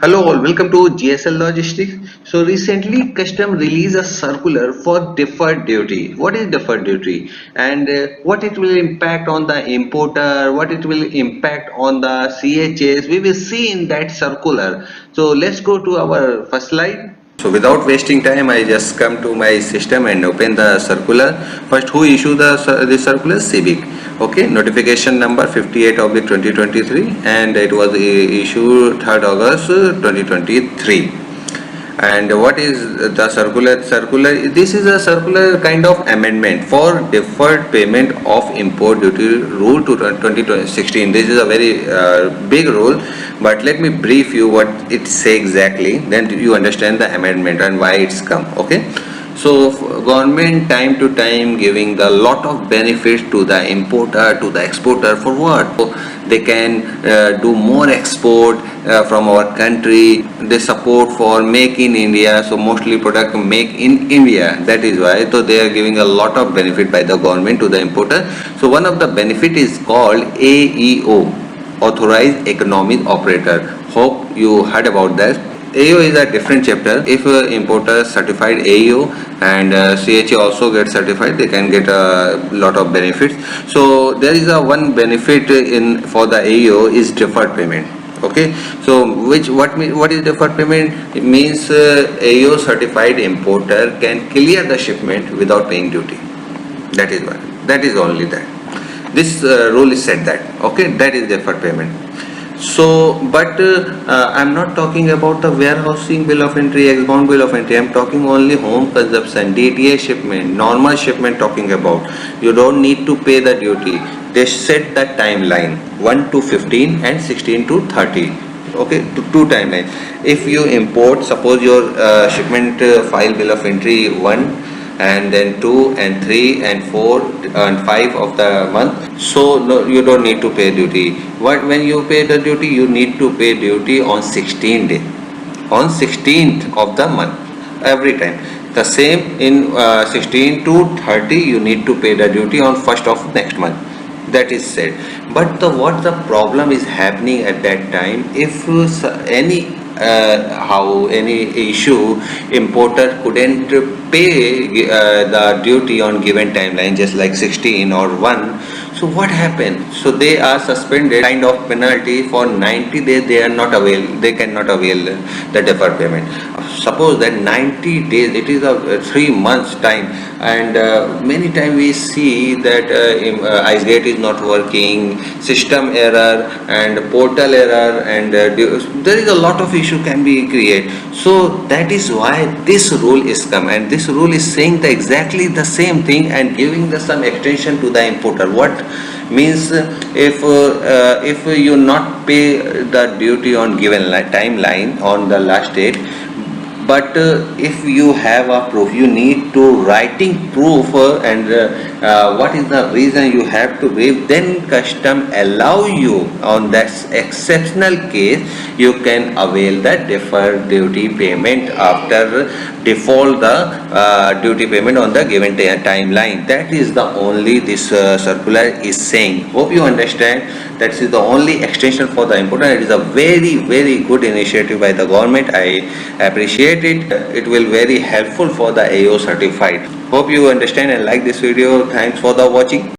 Hello all, welcome to GSL Logistics. So recently custom released a circular for deferred duty. What is deferred duty and what it will impact on the importer, what it will impact on the CHS, we will see in that circular. So let's go to our first slide. So without wasting time, I just come to my system and open the circular. First, who issued the circular? Civic. Okay, notification number 58 of the 2023, and it was issued 3rd August 2023. And what is the circular? This is a circular kind of amendment for deferred payment of import duty rule to 2016. This is a very big rule, but let me brief you what it says exactly, then you understand the amendment and why it's come. Okay, so government time to time giving the lot of benefits to the importer, to the exporter. For what? So they can do more export from our country. They support for make in India, so mostly product make in India. That is why, so they are giving a lot of benefit by the government to the importer. So one of the benefit is called AEO, Authorized Economic Operator. Hope you heard about that. AEO is a different chapter. If importer certified AEO and CHA also get certified, they can get a lot of benefits. So there is a one benefit in for the AEO is deferred payment. Okay, so what is deferred payment? It means AEO certified importer can clear the shipment without paying duty. That is why. That is only that. This rule is said that. Okay, that is deferred payment. So, but I'm not talking about the warehousing bill of entry, export bill of entry. I'm talking only home consumption, DTA shipment, normal shipment talking about. You don't need to pay the duty. They set the timeline 1 to 15 and 16 to 30. Okay, two timelines. If you import, suppose your shipment file bill of entry 1 and then 2 and 3 and 4 and 5 of the month, so no, you don't need to pay duty. When you pay the duty, you need to pay duty on 16th day, on 16th of the month, every time. The same in 16 to 30, you need to pay the duty on 1st of next month. That is said. But what the problem is happening at that time, if any issue, importer couldn't pay the duty on given timeline, just like 16 or 1, so what happened? So they are suspended, kind of penalty for 90 days. They cannot avail the deferred payment. Suppose that 90 days, it is a 3 months time, and many times we see that iGate is not working, system error and portal error, and there is a lot of issue can be created. So that is why this rule is come, and this rule is saying exactly the same thing and giving some extension to the importer. What means, if you not pay the duty on given timeline on the last date, but if you have a proof, you need to writing proof, and what is the reason you have to waive, then custom allow you on that exceptional case, you can avail the deferred duty payment after default the duty payment on the given timeline. That is the only this circular is saying. Hope you understand. That is the only extension for the importer. It is a very good initiative by the government. I appreciate it. It will very helpful for the AEO certified. Hope you understand and like this video. Thanks for the watching.